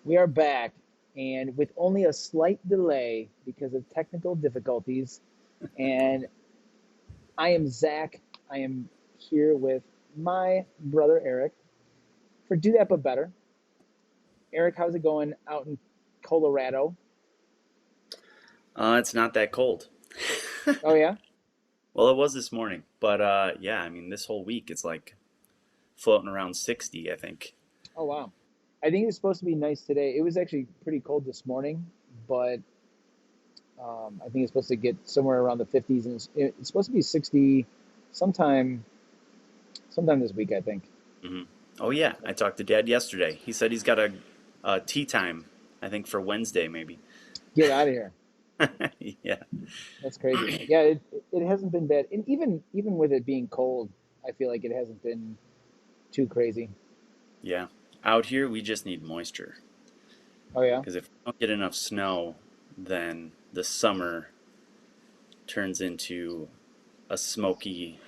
We are back, and with only a slight delay because of technical difficulties. And I am Zach. I am here with my brother Eric for Do That But Better. Eric, how's it going out in Colorado? It's not that cold. Oh yeah. Well, it was this morning, but yeah, I mean, this whole week it's like floating around 60, I think. Oh wow. I think it's supposed to be nice today. It was actually pretty cold this morning, but I think it's supposed to get somewhere around the 50s, and it's supposed to be 60 sometime sometime this week, I think. hmm Oh yeah, I talked to Dad yesterday. He said he's got a tea time, I think for Wednesday maybe. Get out of here. Yeah, That's crazy. Yeah, it hasn't been bad, and even with it being cold, I feel like it hasn't been too crazy. yeah. Out here we just need moisture Oh yeah. because if we don't get enough snow, then the summer turns into a smoky,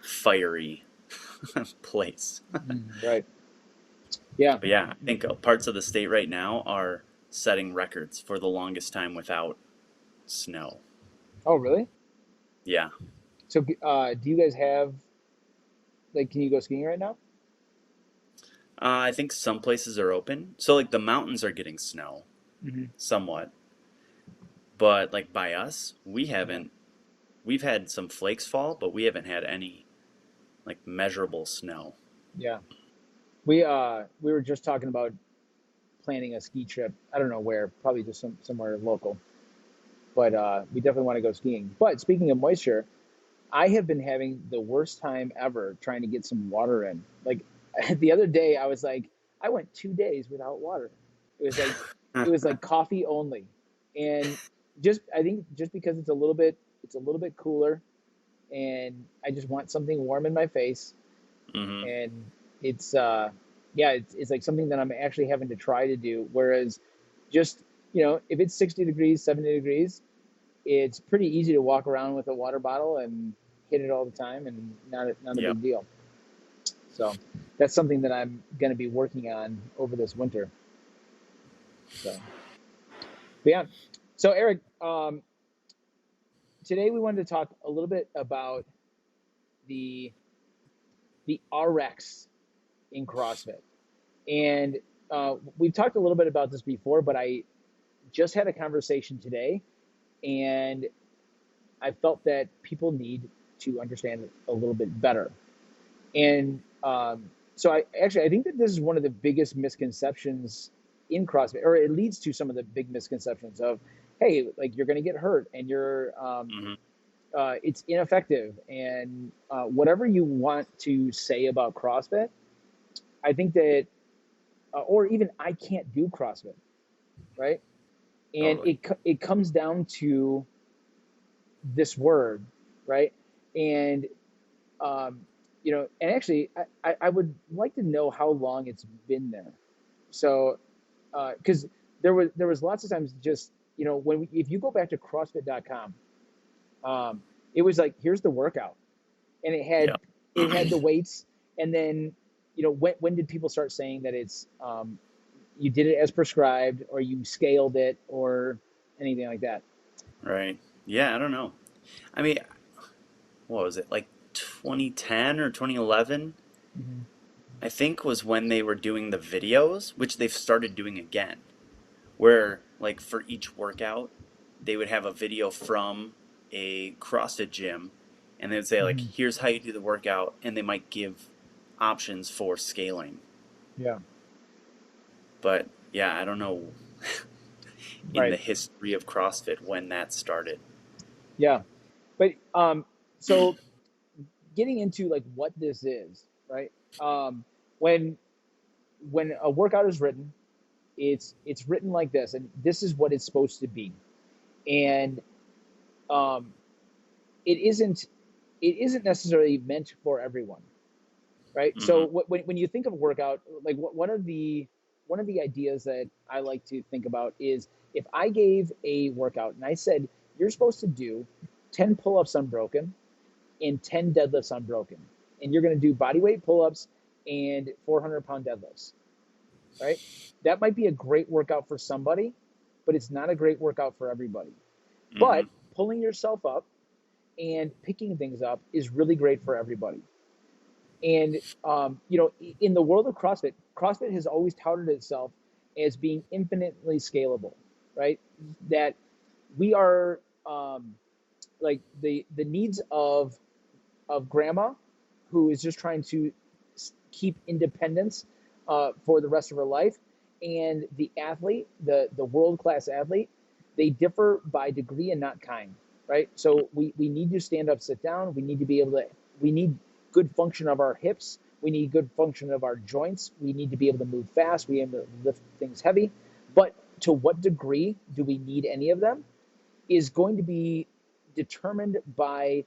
fiery place. Right. Yeah. But yeah, I think parts of the state right now are setting records for the longest time without snow. Oh really? Yeah. So do you guys have like can you go skiing right now? I think some places are open. So like the mountains are getting snow Hmm. somewhat, but like by us, we Yeah. haven't. We've had some flakes fall, but we haven't had any like measurable snow. Yeah. We were just talking about planning a ski trip. I don't know where, probably just somewhere local. But we definitely want to go skiing. But speaking of moisture, I have been having the worst time ever trying to get some water in. Like the other day, I was like, I went 2 days without water. It was like it was like coffee only, and just I think just because it's a little bit cooler, and I just want something warm in my face, hmm and it's yeah, it's like something that I'm actually having to try to do. Whereas just if it's 60 degrees, 70 degrees, it's pretty easy to walk around with a water bottle and hit it all the time and not a Yep. big deal. So that's something that I'm going to be working on over this winter. So, but yeah. So Eric, today we wanted to talk a little bit about the the RX in CrossFit, and we've talked a little bit about this before, but I just had a conversation today, and I felt that people need to understand it a little bit better. And so I think that this is one of the biggest misconceptions in CrossFit, or it leads to some of the big misconceptions of, hey, like you're going to get hurt and hmm it's ineffective and whatever you want to say about CrossFit. I think that, or even I can't do CrossFit, right? And Totally. it comes down to this word, right? And um, and actually, I would like to know how long it's been there. So, because there was lots of times just if you go back to CrossFit.com, it was like here's the workout, and Yep. it had the weights, and then when did people start saying that it's you did it as prescribed or you scaled it or anything like that? Right. Yeah, I don't know. I mean, what was it? Like 2010 or 2011, Hmm. I think was when they were doing the videos, which they've started doing again, where like for each workout, they would have a video from a CrossFit gym and they would say like, Hmm. here's how you do the workout, and they might give options for scaling. Yeah. But yeah, I don't know in the Right. history of CrossFit when that started. Yeah. But so getting into like what this is, right? Um, when a workout is written, it's written like this, and this is what it's supposed to be, and um, it isn't necessarily meant for everyone, right? So hmm when you think of a workout, like one of the ideas that I like to think about is if I gave a workout and I said you're supposed to do 10 pull-ups unbroken and 10 deadlifts unbroken, and you're going to do body weight pull-ups and 400-pound deadlifts. right? That might be a great workout for somebody, but it's not a great workout for everybody. Mm-hmm. But pulling yourself up and picking things up is really great for everybody. And in the world of CrossFit, CrossFit has always touted itself as being infinitely scalable, right? That we are like the needs of grandma who is just trying to keep independence for the rest of her life, and the athlete, the world class athlete, they differ by degree and not kind, right? So we need to stand up, sit down. We need to be able to. We need good function of our hips. We need good function of our joints. We need to be able to move fast. We need to lift things heavy. But to what degree do we need any of them is going to be determined by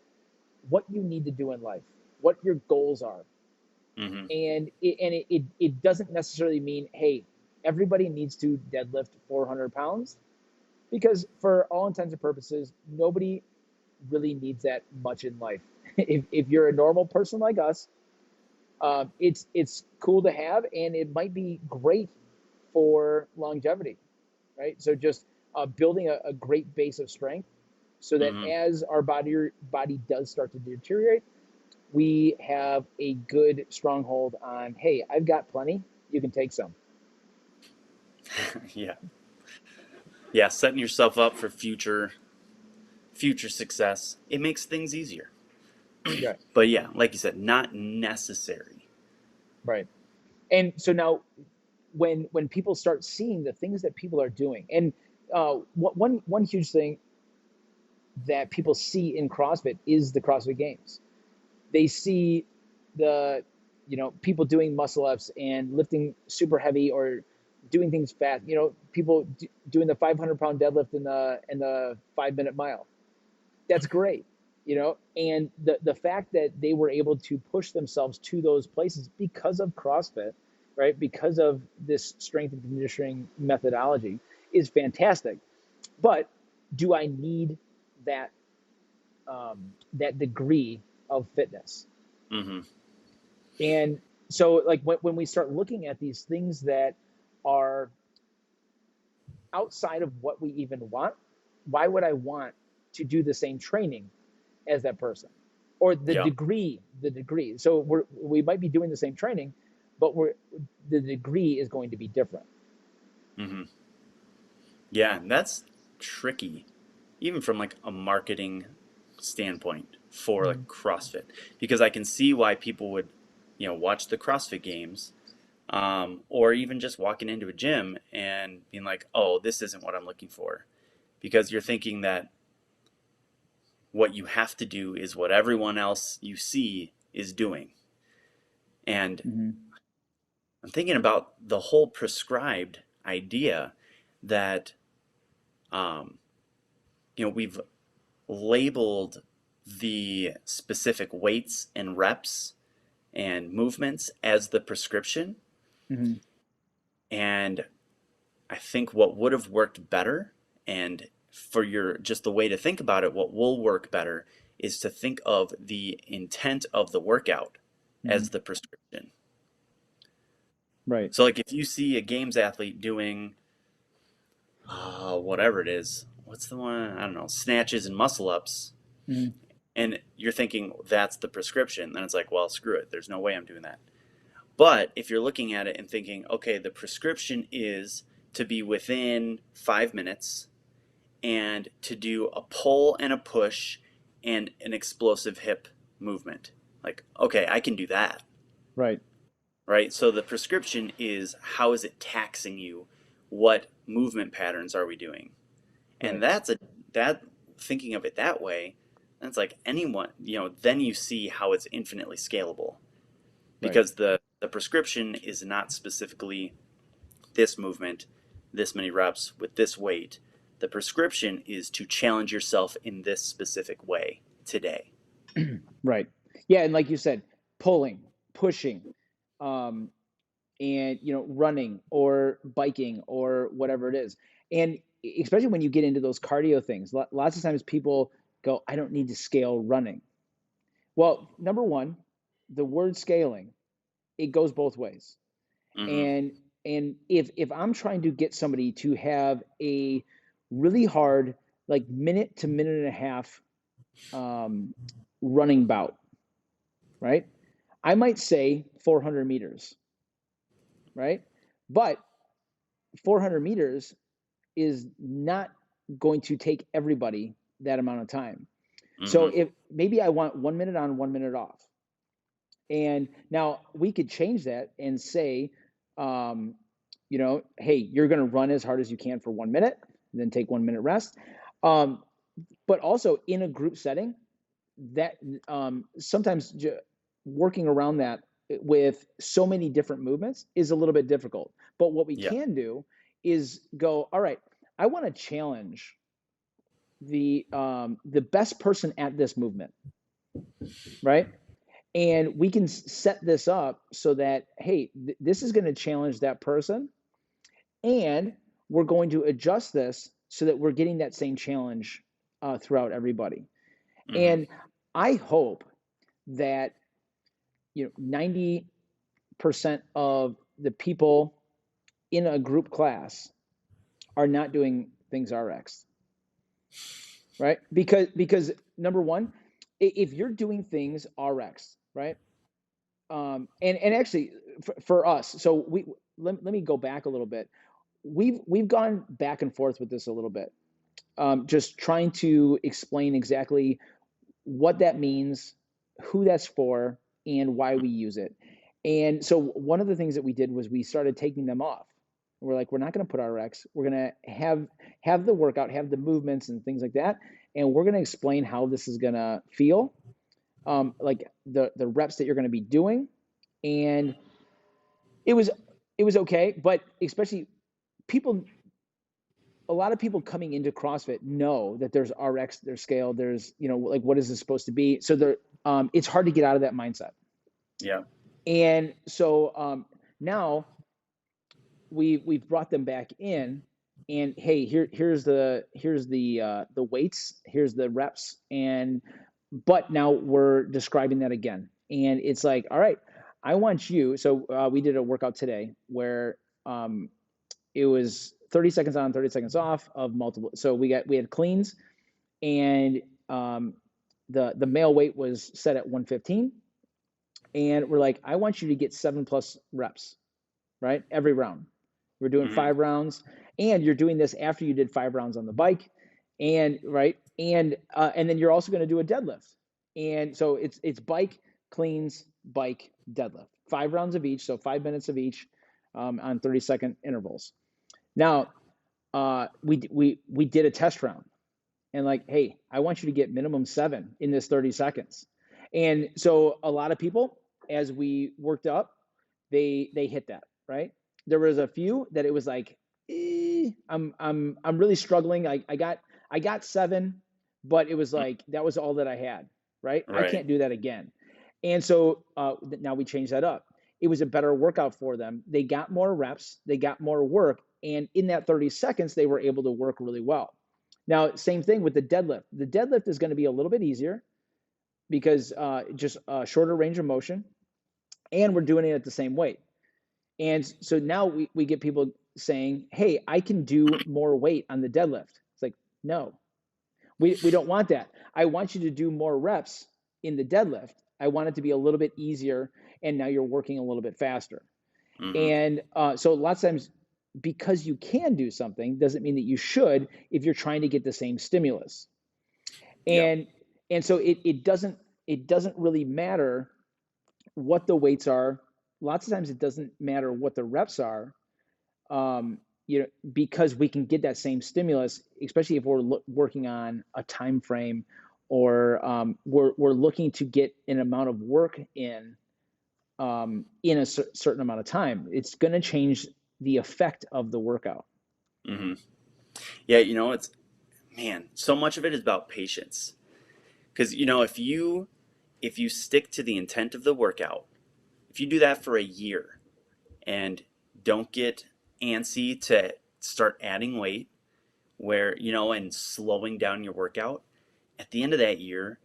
what you need to do in life, what your goals are. Mm-hmm. And it doesn't necessarily mean, hey, everybody needs to deadlift 400 pounds, because for all intents and purposes, nobody really needs that much in life. If you're a normal person like us, it's cool to have, and it might be great for longevity, right? So just building a great base of strength, so that Mm-hmm. as our body does start to deteriorate, we have a good stronghold on, hey, I've got plenty, you can take some. Yeah. Yeah, setting yourself up for future success. It makes things easier. Yeah, But yeah, like you said, not necessary. right. And so now, when people start seeing the things that people are doing, and one huge thing that people see in CrossFit is the CrossFit Games. They see the people doing muscle ups and lifting super heavy, or doing things fast. People doing the 500-pound deadlift in the 5-minute mile. That's great. And the fact that they were able to push themselves to those places because of CrossFit, right? Because of this strength and conditioning methodology is fantastic. But do I need that that degree of fitness? Mm-hmm. And so, like, when we start looking at these things that are outside of what we even want, why would I want to do the same training as that person, or Yeah. the degree? So we might be doing the same training, but the degree is going to be different. Mm-hmm. Yeah, and that's tricky, even from like a marketing standpoint for like Mm-hmm. CrossFit, because I can see why people would, watch the CrossFit Games, or even just walking into a gym and being like, "Oh, this isn't what I'm looking for," because you're thinking that what you have to do is what everyone else you see is doing. And Mm-hmm. I'm thinking about the whole prescribed idea that, um, we've labeled the specific weights and reps and movements as the prescription. Mm-hmm. And I think what would have worked better, and for your just the way to think about it, what will work better is to think of the intent of the workout Mm-hmm. as the prescription. Right. So, like if you see a games athlete doing whatever it is, what's the one? I don't know, snatches and muscle ups, Mm-hmm. and you're thinking that's the prescription, then it's like, well, screw it. There's no way I'm doing that. But if you're looking at it and thinking, okay, the prescription is to be within 5 minutes and to do a pull and a push and an explosive hip movement. Like, okay, I can do that, Right. right? So the prescription is how is it taxing you? What movement patterns are we doing? And Right. that thinking of it that way, that's like anyone, then you see how it's infinitely scalable, Right. because the prescription is not specifically this movement, this many reps with this weight. The prescription is to challenge yourself in this specific way today. Right. Yeah, and like you said, pulling, pushing, um, and running or biking or whatever it is. And especially when you get into those cardio things, lots of times people go, I don't need to scale running. Well, number one, the word scaling, it goes both ways. Mm-hmm. And and if I'm trying to get somebody to have a really hard, like minute to minute and a half um, running bout, right? I might say 400 meters, right? But 400 meters is not going to take everybody that amount of time. So Mm-hmm. if maybe I want 1 minute on, 1 minute off, and now we could change that and say, um, hey, you're going to run as hard as you can for 1 minute, and then take 1 minute rest. Um, but also in a group setting, that sometimes working around that with so many different movements is a little bit difficult. But what we Yeah. can do is go, all right, I want to challenge the best person at this movement, right? And we can set this up so that, hey, this is going to challenge that person, and we're going to adjust this so that we're getting that same challenge throughout everybody. Mm-hmm. And I hope that 90% of the people in a group class are not doing things RX, right? Because number one, if you're doing things RX, right? And actually for us, so let me go back a little bit. We've gone back and forth with this a little bit, just trying to explain exactly what that means, who that's for, and why we use it. And so one of the things that we did was we started taking them off. We're like, we're not going to put RX. We're going to have the workout, have the movements and things like that, and we're going to explain how this is going to feel, like the reps that you're going to be doing. And it was it was okay, but especially people, a lot of people coming into CrossFit know that there's RX, there's scale, there's like what is this supposed to be? So it's hard to get out of that mindset. Yeah. And so now we've brought them back in, and hey, here's the weights, here's the reps, and but now we're describing that again, and it's like, all right, I want you. So we did a workout today where um, it was 30 seconds on, 30 seconds off of multiple. So we had cleans, and the male weight was set at 115, and we're like, I want you to get 7+ reps, right? Every round. We're doing Mm-hmm. 5 rounds, and you're doing this after you did 5 rounds on the bike, and right, and then you're also going to do a deadlift, and so it's bike, cleans, bike, deadlift, 5 rounds of each, so 5 minutes of each, on 30-second intervals. Now, we did a test round, and like, hey, I want you to get minimum 7 in this 30 seconds, and so a lot of people, as we worked up, they hit that, right. There was a few that it was like, I'm really struggling. I got 7, but it was like that was all that I had, right. I Right. can't do that again. And so now we changed that up. It was a better workout for them. They got more reps, they got more work, and in that 30 seconds they were able to work really well. Now, same thing with the deadlift. The deadlift is going to be a little bit easier because just a shorter range of motion, and we're doing it at the same weight. And so now we get people saying, hey, I can do more weight on the deadlift. It's like, no, we don't want that. I want you to do more reps in the deadlift. I want it to be a little bit easier, and now you're working a little bit faster. Mm-hmm. And so lots of times, because you can do something doesn't mean that you should if you're trying to get the same stimulus. Yeah. And so it doesn't really matter what the weights are. Lots of times it doesn't matter what the reps are, um, because we can get that same stimulus, especially if we're working on a time frame, or we're looking to get an amount of work in a certain amount of time. It's going to change the effect of the workout. Mm-hmm. Yeah. It's, man, so much of it is about patience. Because if you stick to the intent of the workout, if you do that for a year and don't get antsy to start adding weight, and slowing down your workout, at the end of that year,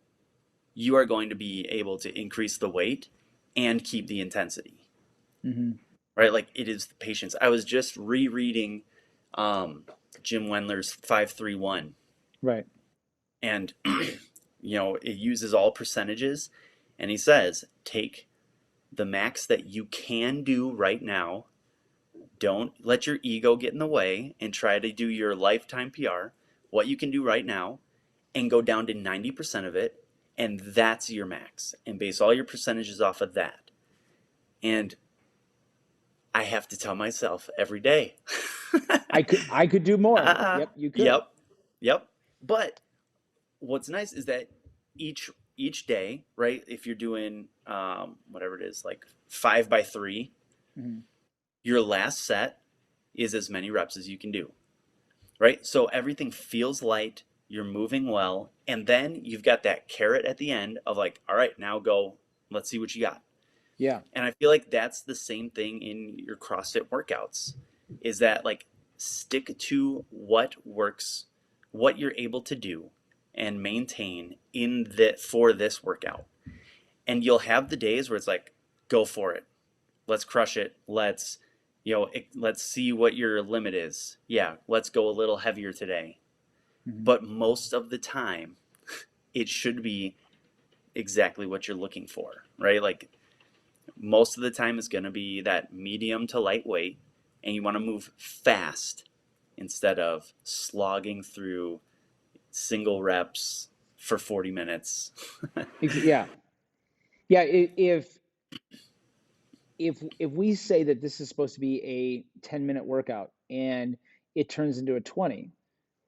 you are going to be able to increase the weight and keep the intensity. Mm-hmm. right? Like it is the patience. I was just rereading um, Jim Wendler's 531, Right. and it uses all percentages, and he says take the max that you can do right now. Don't let your ego get in the way and try to do your lifetime PR. What you can do right now, and go down to 90% of it, and that's your max, and base all your percentages off of that. And I have to tell myself every day. I could do more. Yep, you could. Yep, yep. But what's nice is that each day, right? If you're doing whatever it is, like 5 by 3, Mhm. your last set is as many reps as you can do, right? So everything feels light, you're moving well, and then you've got that carrot at the end of like, all right, now go, let's see what you got. Yeah. And I feel like that's the same thing in your CrossFit workouts, is that like stick to what works, what you're able to do and maintain in that for this workout. And you'll have the days where it's like, go for it. Let's crush it. Let's see what your limit is. Yeah, let's go a little heavier today. Mhm. But most of the time, it should be exactly what you're looking for, right? Like most of the time it's going to be that medium to lightweight, and you want to move fast instead of slogging through single reps for 40 minutes. Yeah. Yeah. If we say that this is supposed to be a 10-minute workout and it turns into a 20,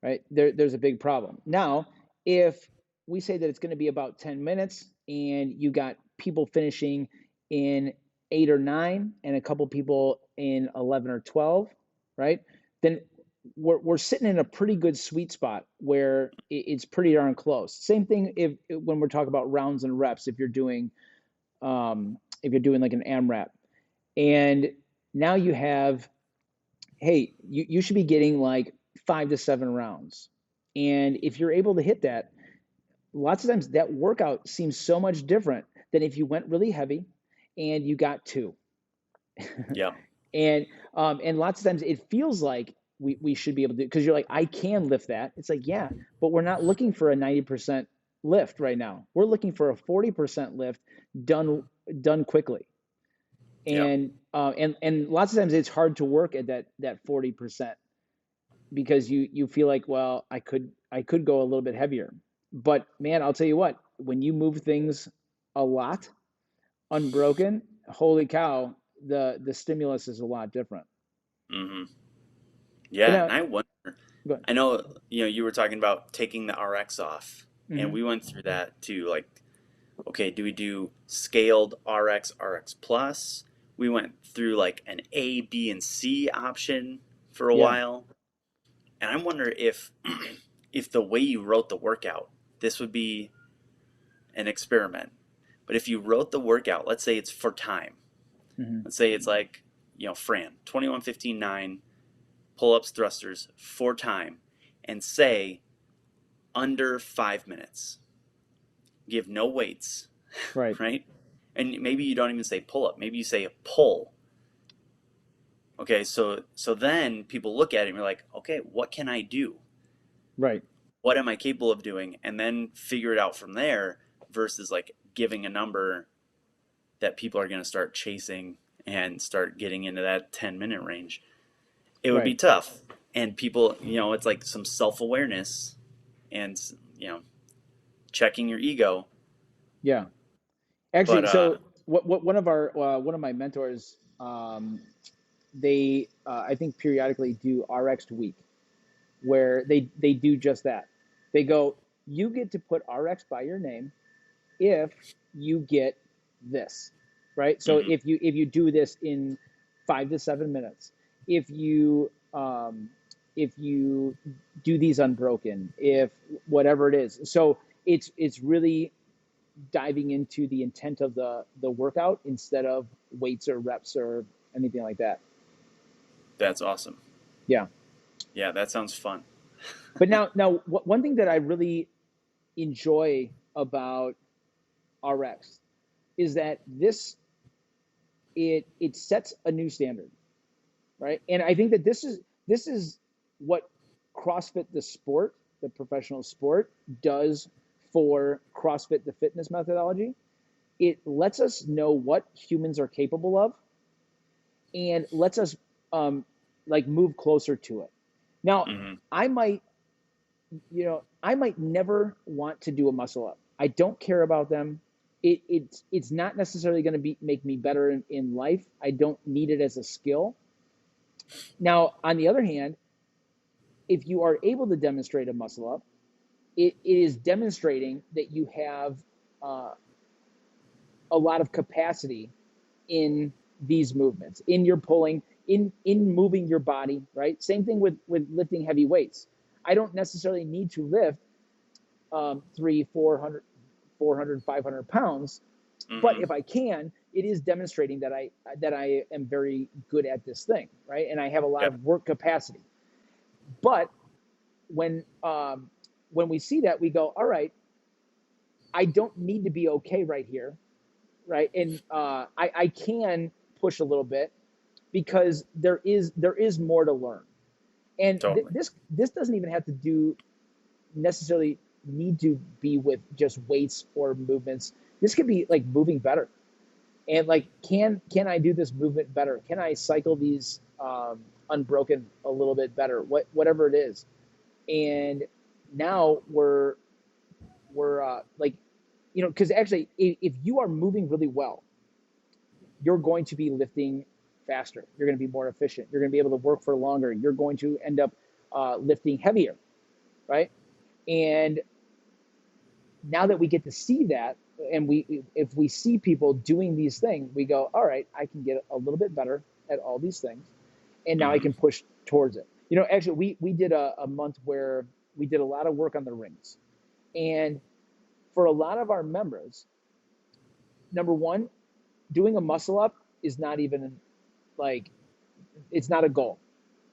right? There's a big problem. Now, if we say that it's going to be about 10 minutes and you got people finishing in 8 or 9 and a couple people in 11 or 12, right? Then we're sitting in a pretty good sweet spot where it's pretty darn close. Same thing when we're talking about rounds and reps, if you're doing like an AMRAP. And now you have, hey, you should be getting like 5 to 7 rounds. And if you're able to hit that, lots of times that workout seems so much different than if you went really heavy and you got two. Yeah. And lots of times it feels like we should be able to, because you're like, I can lift that. It's like, yeah, but we're not looking for a 90% lift right now. We're looking for a 40% lift done done quickly. Yeah. And lots of times it's hard to work at that 40% because you feel like, well, I could go a little bit heavier. But man, I'll tell you what, when you move things a lot unbroken, holy cow, the stimulus is a lot different. Hmm. But Yeah. now, And I wonder, go ahead. I know, you were talking about taking the RX off, and Hmm. we went through that too. Like, okay, do we do scaled RX plus? We went through like an A, B, and C option for a Yeah. while. And I wonder if if the way you wrote the workout, this would be an experiment. But if you wrote the workout, let's say it's for time. Hmm. Let's say it's like, Fran, 21, 15, 9, pull-ups, thrusters for time, and say under 5 minutes. Give no weights, Right. right? And maybe you don't even say pull-up. Maybe you say a pull. Okay, so then people look at it and you're like, okay, what can I do? Right. What am I capable of doing? And then figure it out from there versus like giving a number that people are going to start chasing and start getting into that 10-minute range. It would be Right. tough. And people, it's like some self awareness and, you know, checking your ego. Yeah. But, Actually, so what one of my mentors, they I think periodically do RX week where they do just that. They go, you get to put RX by your name if you get this, right? So mhm, if you do this in 5 to 7 minutes, if you do these unbroken, if whatever it is. So it's really diving into the intent of the workout instead of weights or reps or anything like that. that's awesome. Yeah. Yeah, that sounds fun. But now one thing that I really enjoy about RX is that this it sets a new standard, right? And I think that this is what CrossFit, the sport, the professional sport, does for CrossFit, the fitness methodology. It lets us know what humans are capable of, and lets us like move closer to it. Now, Hmm. I might, I might never want to do a muscle up. I don't care about them. It's not necessarily going to be make me better in life. I don't need it as a skill. Now, on the other hand, if you are able to demonstrate a muscle up, it is demonstrating that you have uh, a lot of capacity in these movements, in your pulling, in moving your body, right? Same thing with lifting heavy weights. I don't necessarily need to lift 300, 400, 500 pounds, but Hmm. if I can, it is demonstrating that I am very good at this thing, right? And I have a lot Yeah. of work capacity. But when we see that, we go, all right, I don't need to be okay right here, right? And I can push a little bit because there is more to learn. And Totally. this doesn't even have to do necessarily need to be with just weights or movements. This could be like moving better. And like, can I do this movement better? Can I cycle these unbroken a little bit better? Whatever it is. And now we're like, because actually, if you are moving really well, you're going to be lifting faster. You're going to be more efficient. You're going to be able to work for longer. You're going to end up lifting heavier, right? And now that we get to see that, and if we see people doing these things, we go, all right, I can get a little bit better at all these things, and now I Hmm. can push towards it. Actually, we did a month where we did a lot of work on the rings, and for a lot of our members, number one, doing a muscle up is not even like, it's not a goal,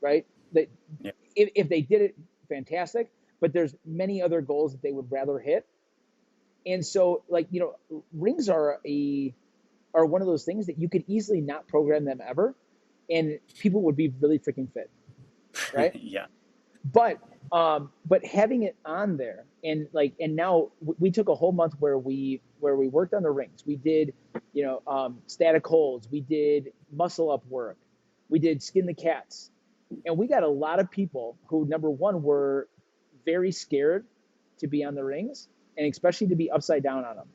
right? That Yeah. if they did it, fantastic. But there's many other goals that they would rather hit. And so, like, rings are one of those things that you could easily not program them ever, and people would be really freaking fit, right? Yeah. But having it on there, and now we took a whole month where we worked on the rings. We did, static holds. We did muscle up work. We did skin the cats, and we got a lot of people who, number one, were very scared to be on the rings, and especially to be upside down on them.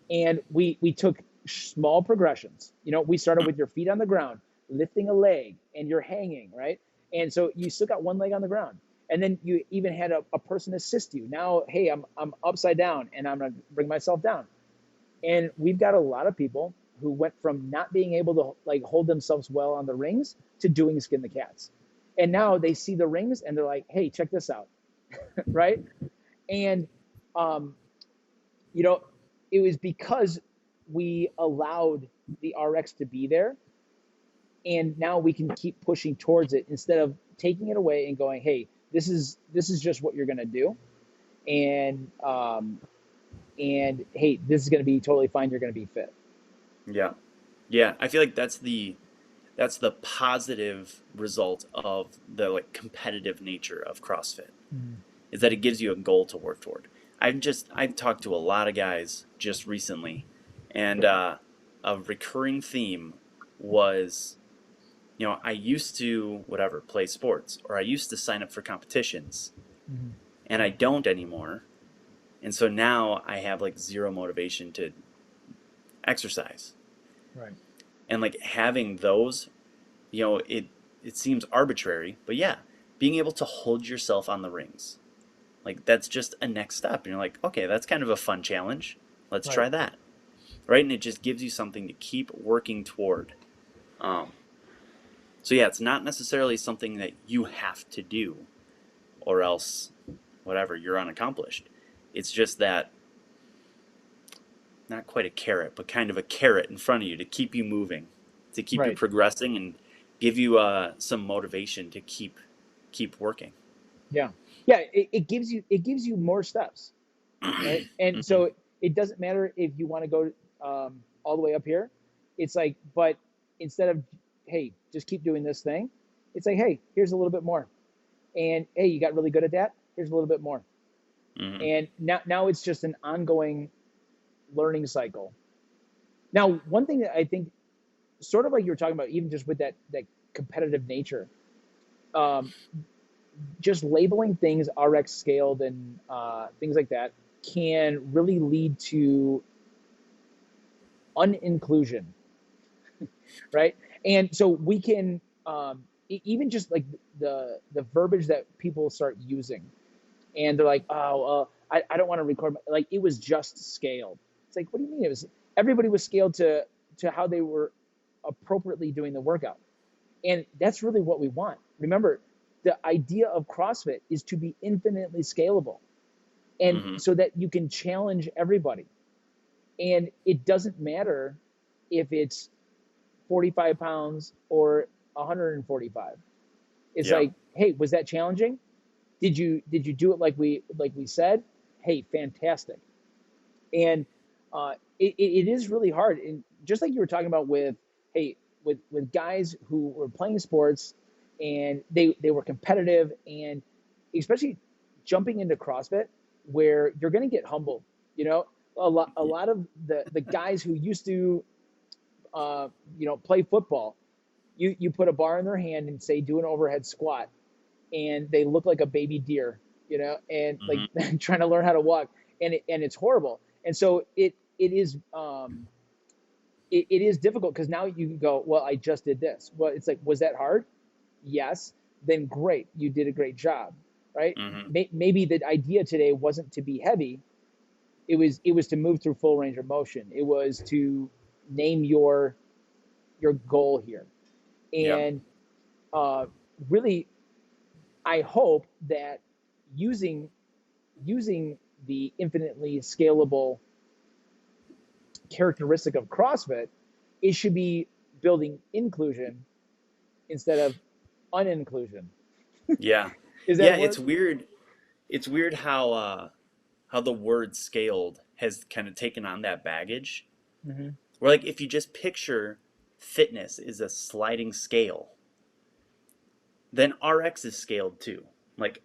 And we took small progressions. We started with your feet on the ground, lifting a leg, and you're hanging, right? And so you still got one leg on the ground, and then you even had a person assist you. Now, hey, I'm upside down, and I'm gonna bring myself down. And we've got a lot of people who went from not being able to like hold themselves well on the rings to doing skin the cats. And now they see the rings and they're like, hey, check this out, right? And um, you know, it was because we allowed the RX to be there, and now we can keep pushing towards it instead of taking it away and going, hey, this is just what you're gonna do, and hey, this is gonna be totally fine. You're gonna be fit. Yeah. Yeah. I feel like that's the positive result of the like competitive nature of CrossFit Mm-hmm. is that it gives you a goal to work toward. I've talked to a lot of guys just recently, and a recurring theme was, I used to whatever play sports or I used to sign up for competitions, Mm-hmm. and I don't anymore, and so now I have like zero motivation to exercise, Right. and like having those, it seems arbitrary, but yeah, being able to hold yourself on the rings. Like that's just a next step. And you're like, okay, that's kind of a fun challenge. Let's Right. try that. Right? And it just gives you something to keep working toward. Um, so yeah, it's not necessarily something that you have to do or else whatever, you're unaccomplished. It's just that not quite a carrot, but kind of a carrot in front of you to keep you moving, to keep you Right. progressing and give you some motivation to keep working. Yeah. Yeah. It gives you more steps, right? And Hmm. so it doesn't matter if you want to go all the way up here. It's like, but instead of, hey, just keep doing this thing, it's like, hey, here's a little bit more. And hey, you got really good at that. Here's a little bit more. Hmm. And now it's just an ongoing learning cycle. Now, one thing that I think, sort of like you were talking about, even just with that competitive nature, um, just labeling things RX scaled and things like that can really lead to uninclusion, right? And so we can even just like the verbiage that people start using, and they're like, oh, I don't want to record like it was just scaled. It's like, what do you mean? It was everybody was scaled to how they were appropriately doing the workout, and that's really what we want. Remember, the idea of CrossFit is to be infinitely scalable, and Hmm. so that you can challenge everybody, and it doesn't matter if it's 45 pounds or 145. It's Yeah. like, hey, was that challenging? Did you do it like we said? Hey, fantastic. And it is really hard. And just like you were talking about with, hey, with guys who were playing sports and they were competitive, and especially jumping into CrossFit where you're going to get humbled. You know, a lot of the guys who used to play football, you put a bar in their hand and say do an overhead squat, and they look like a baby deer, and like Hmm. trying to learn how to walk, and it's horrible. And so it is difficult because now you can go, well, I just did this. Well, it's like, was that hard? Yes. Then great, you did a great job, right? Hmm. Maybe the idea today wasn't to be heavy. It was to move through full range of motion. It was to name your goal here. Yeah. And uh, really, I hope that using using the infinitely scalable characteristic of CrossFit, it should be building inclusion instead of uninclusion. Yeah. Is that Yeah. a It's word? weird. It's weird how the word scaled has kind of taken on that baggage. Mm-hmm. Where like if you just picture fitness is a sliding scale, then RX is scaled too. Like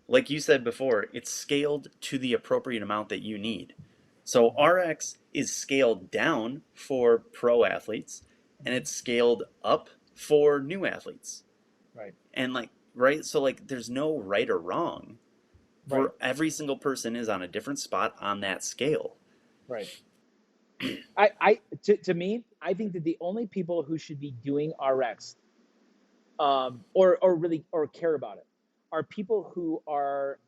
like you said before, it's scaled to the appropriate amount that you need. So RX is scaled down for pro athletes and Mm-hmm. it's scaled up for new athletes. Right. And like right, so like there's no right or wrong. Right. For every single person is on a different spot on that scale. Right. To me, I think that the only people who should be doing RX, or really or care about it, are people who are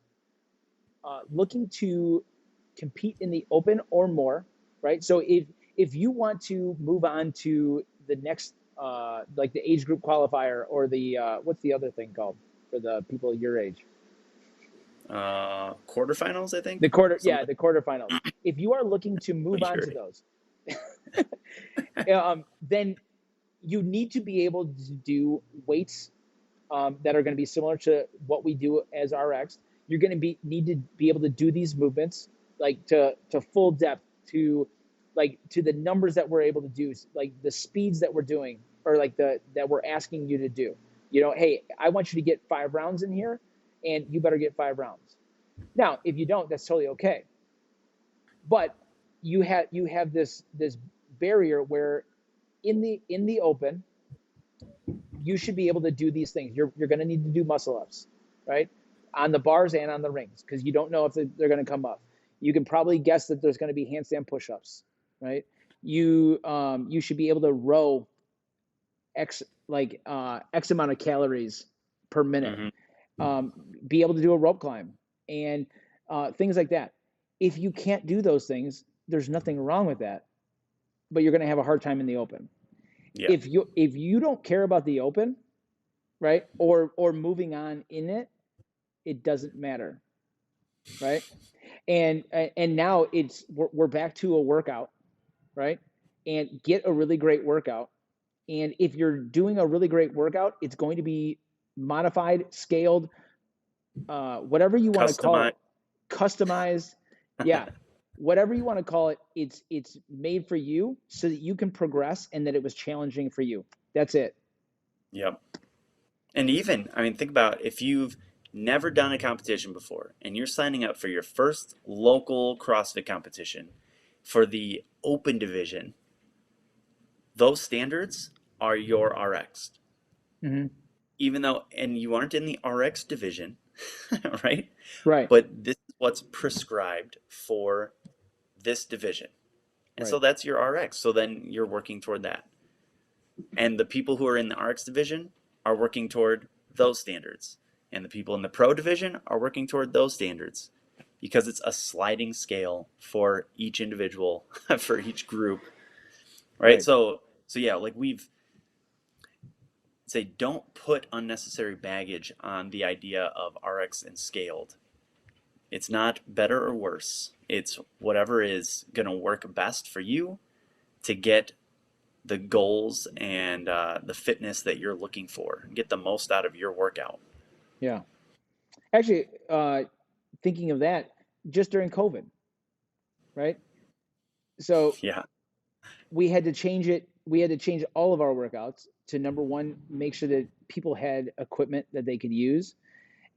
looking to compete in the open or more, right? So if you want to move on to the next, like the age group qualifier, or the what's the other thing called for the people your age? Quarterfinals, I think. The quarter, yeah, Something. the quarterfinals. If you are looking to move on Sure. to those, then you need to be able to do weights that are going to be similar to what we do as RX. You're going to need to be able to do these movements like to full depth, to like to the numbers that we're able to do, like the speeds that we're doing, or like the that we're asking you to do. Hey, I want you to get 5 rounds in here, and you better get 5 rounds. Now, if you don't, that's totally okay. But you have this barrier where in the open you should be able to do these things. You're going to need to do muscle ups, right? On the bars and on the rings, because you don't know if they're going to come up. You can probably guess that there's going to be handstand push-ups, right? You should be able to row x amount of calories per minute. Hmm. Um, be able to do a rope climb and things like that. If you can't do those things, there's nothing wrong with that, but you're going to have a hard time in the open. Yeah. If you don't care about the open, right, or moving on in it, it doesn't matter, right? And now we're back to a workout, right? And get a really great workout. And if you're doing a really great workout, it's going to be modified, scaled, whatever you want to call Customize. it, customized. Yeah. whatever you want to call it, it's made for you so that you can progress and that it was challenging for you. That's it. Yep. And even, I mean, think about if you've never done a competition before and you're signing up for your first local CrossFit competition for the open division, those standards are your RX. Hmm. Even though, and you aren't in the RX division, right? Right. But this is what's prescribed for this division. And Right. so that's your RX. So then you're working toward that. And the people who are in the RX division are working toward those standards. And the people in the pro division are working toward those standards because it's a sliding scale for each individual, for each group, right? Right. So yeah, like we've say don't put unnecessary baggage on the idea of RX and scaled. It's not better or worse. It's whatever is going to work best for you to get the goals and the fitness that you're looking for. Get the most out of your workout. Yeah. Actually, thinking of that, just during COVID, right? So Yeah. we had to change it. We had to change all of our workouts to, number one, make sure that people had equipment that they could use.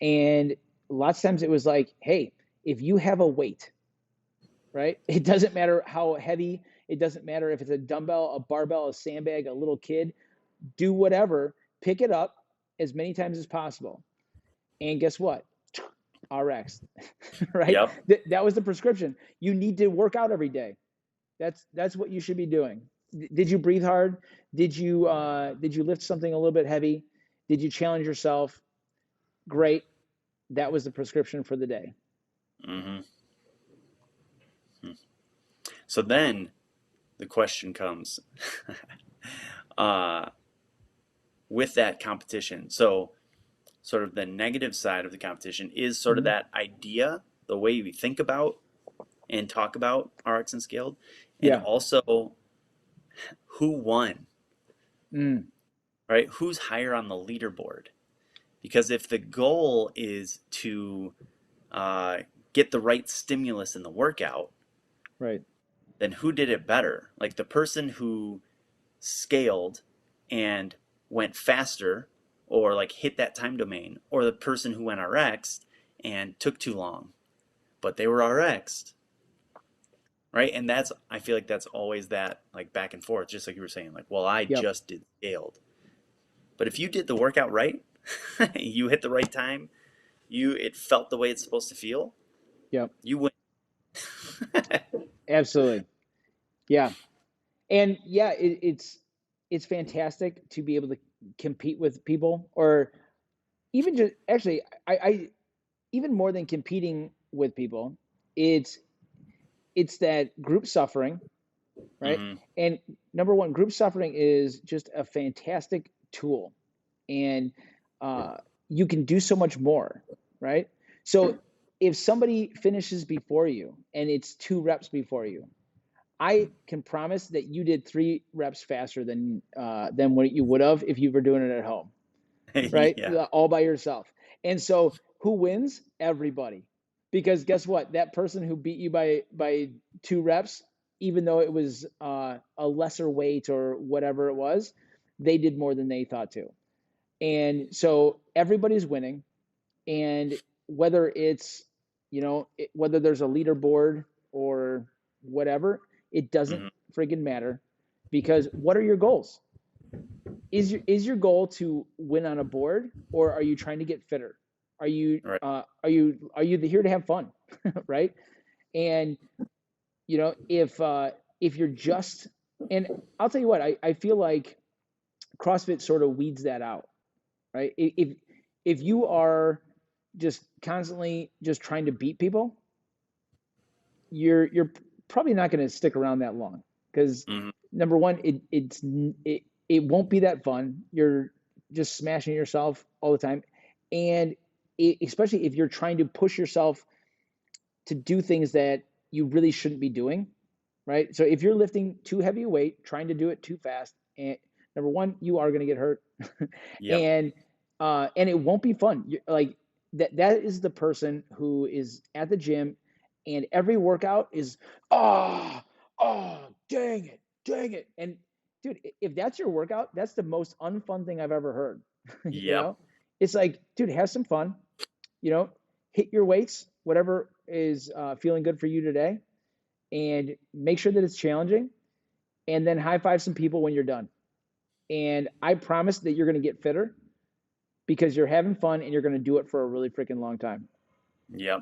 And lots of times it was like, hey, if you have a weight, right? It doesn't matter how heavy, it doesn't matter if it's a dumbbell, a barbell, a sandbag, a little kid, do whatever, pick it up as many times as possible. And guess what? RX, right? Yep. That was the prescription. You need to work out every day. That's what you should be doing. Did you breathe hard? Did you lift something a little bit heavy? Did you challenge yourself? Great. That was the prescription for the day. Mm-hmm. So then the question comes uh, with that competition. So sort of the negative side of the competition is sort of Mm-hmm. that idea, the way we think about and talk about RX and scaled, and Yeah. also who won, Mm. right? Who's higher on the leaderboard? Because if the goal is to uh, get the right stimulus in the workout, Right. then who did it better? Like the person who scaled and went faster or like hit that time domain, or the person who went RX and took too long, but they were RX'd, right? And that's, I feel like that's always that like back and forth, just like you were saying, like, well, I Yep. just did scaled. But if you did the workout right, you hit the right time, it felt the way it's supposed to feel, Yep. you win. Absolutely. Yeah. And yeah, it's fantastic to be able to compete with people, or even just actually, I even more than competing with people, it's it's that group suffering, right? Mm-hmm. And number one, group suffering is just a fantastic tool, and uh, you can do so much more, right? So if somebody finishes before you and it's 2 reps before you, I can promise that you did 3 reps faster than what you would have if you were doing it at home, right? Yeah. All by yourself. And so who wins? Everybody. Because guess what? That person who beat you by 2 reps, even though it was a lesser weight or whatever it was, they did more than they thought to. And so everybody's winning. And whether it's, whether there's a leaderboard or whatever, it doesn't Mm-hmm. friggin' matter, because what are your goals? Is your goal to win on a board, or are you trying to get fitter? Are you Right. are you here to have fun, right? And if you're just, and I'll tell you what, I feel like CrossFit sort of weeds that out, right? If you are just constantly just trying to beat people, you're probably not going to stick around that long, because Mm-hmm. number one, it won't be that fun. You're just smashing yourself all the time, and especially if you're trying to push yourself to do things that you really shouldn't be doing, right? So if you're lifting too heavy a weight, trying to do it too fast, and number one, you are going to get hurt, Yep. and it won't be fun. Like that is the person who is at the gym and every workout is, oh, oh, dang it. And dude, if that's your workout, that's the most unfun thing I've ever heard. You Yep. know, it's like, dude, have some fun, you know, hit your weights, whatever is feeling good for you today, and make sure that it's challenging, and then high five some people when you're done. And I promise that you're going to get fitter because you're having fun and you're going to do it for a really freaking long time. Yep.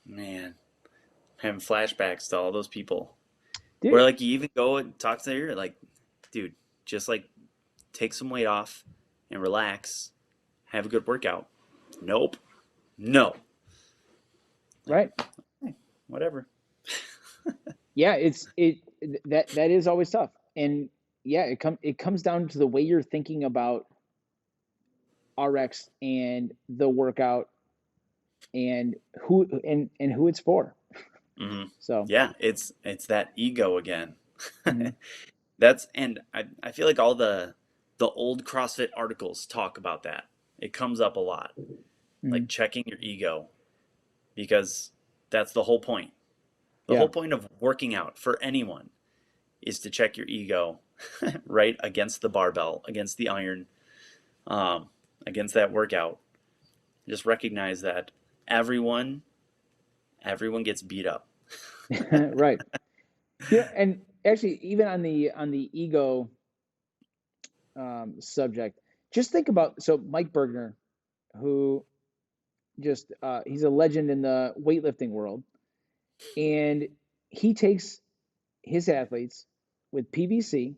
Man, having flashbacks to all those people. Where Dude, like you even go and talk to her, like, dude, just like take some weight off and relax, have a good workout. Nope. No. Like, right? hey, whatever. Yeah, that is always tough. And yeah, it comes down to the way you're thinking about RX and the workout and who it's for. Hmm. So, Yeah, it's that ego again. mhm, That's and I feel like all the old CrossFit articles talk about that. It comes up a lot. mhm, Like checking your ego because that's the whole point. The yeah, whole point of working out for anyone is to check your ego right against the barbell, against the iron, um, against that workout. Just recognize that everyone everyone gets beat up. right. Yeah, and actually, even on the ego subject, just think about Mike Bergner, who just he's a legend in the weightlifting world, and he takes his athletes with PVC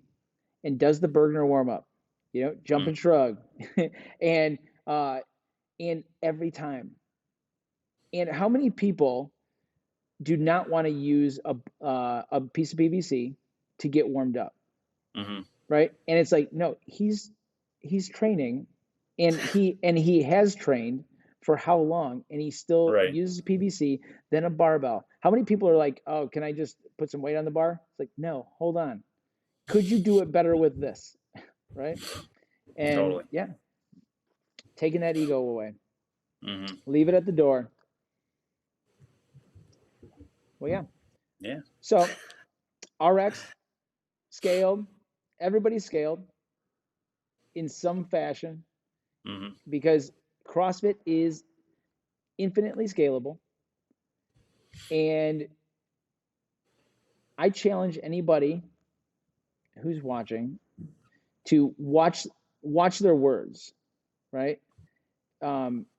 and does the Bergner warm up, jump Mm, and shrug, and uh, and every time. And how many people do not want to use a piece of PVC to get warmed up, hmm. right? And it's like, no, he's training, and he has trained for how long, and he still Right. uses PVC, then a barbell. How many people are like, oh, can I just put some weight on the bar? It's like, no, hold on. Could you do it better with this, right? And Totally. yeah, taking that ego away, Hmm. leave it at the door. Well, yeah. Yeah. So RX scaled, everybody's scaled in some fashion Hmm. because CrossFit is infinitely scalable. And I challenge anybody who's watching to watch their words, right?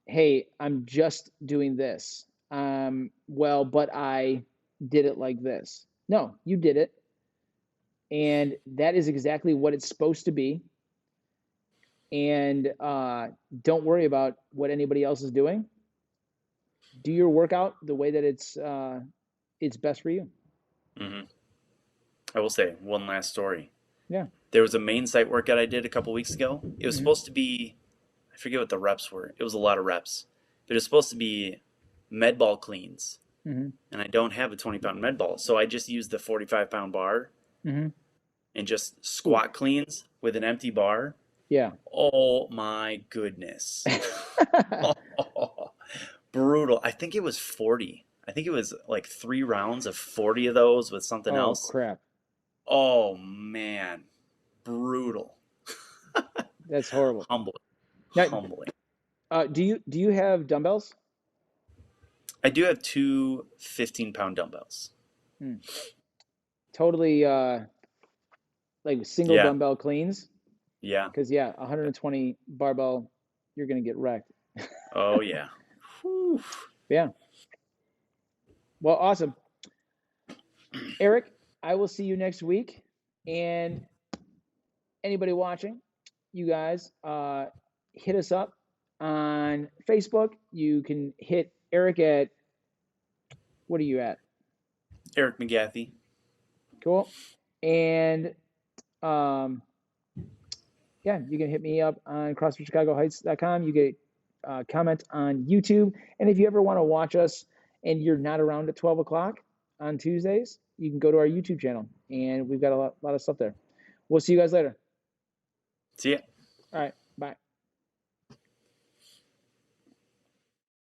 Hey, I'm just doing this. Well, but I did it like this. No, you did it. And that is exactly what it's supposed to be. And don't worry about what anybody else is doing. Do your workout the way that it's best for you. Hmm. I will say one last story. Yeah. There was a main site workout I did a couple weeks ago. It was Hmm. supposed to be, I forget what the reps were. It was a lot of reps. But it was supposed to be med ball cleans. Hmm. And I don't have a 20-pound med ball. So I just used the 45-pound bar Hmm. and just Ooh, squat cleans with an empty bar. yeah. Oh my goodness. Brutal. I think it was 40. I think it was like 3 rounds of 40 of those with something Oh else. crap. Oh man. Brutal. That's horrible. Humbling. Now, Humbling. do you have dumbbells? I do have two 15-pound dumbbells. Hmm. Totally like single Yeah. dumbbell cleans? Yeah. Because yeah, 120 barbell, you're gonna get wrecked. Oh yeah. Whew. Yeah. Well, awesome. Eric, I will see you next week. And anybody watching, you guys, hit us up on Facebook. You can hit Eric at, what are you at? Eric McGathy. Cool. And um, yeah, you can hit me up on CrossFitChicagoHeights.com. You get comment on YouTube. And if you ever want to watch us and you're not around at 12 o'clock on Tuesdays, you can go to our YouTube channel. And we've got a lot of stuff there. We'll see you guys later. See ya. All right. Bye.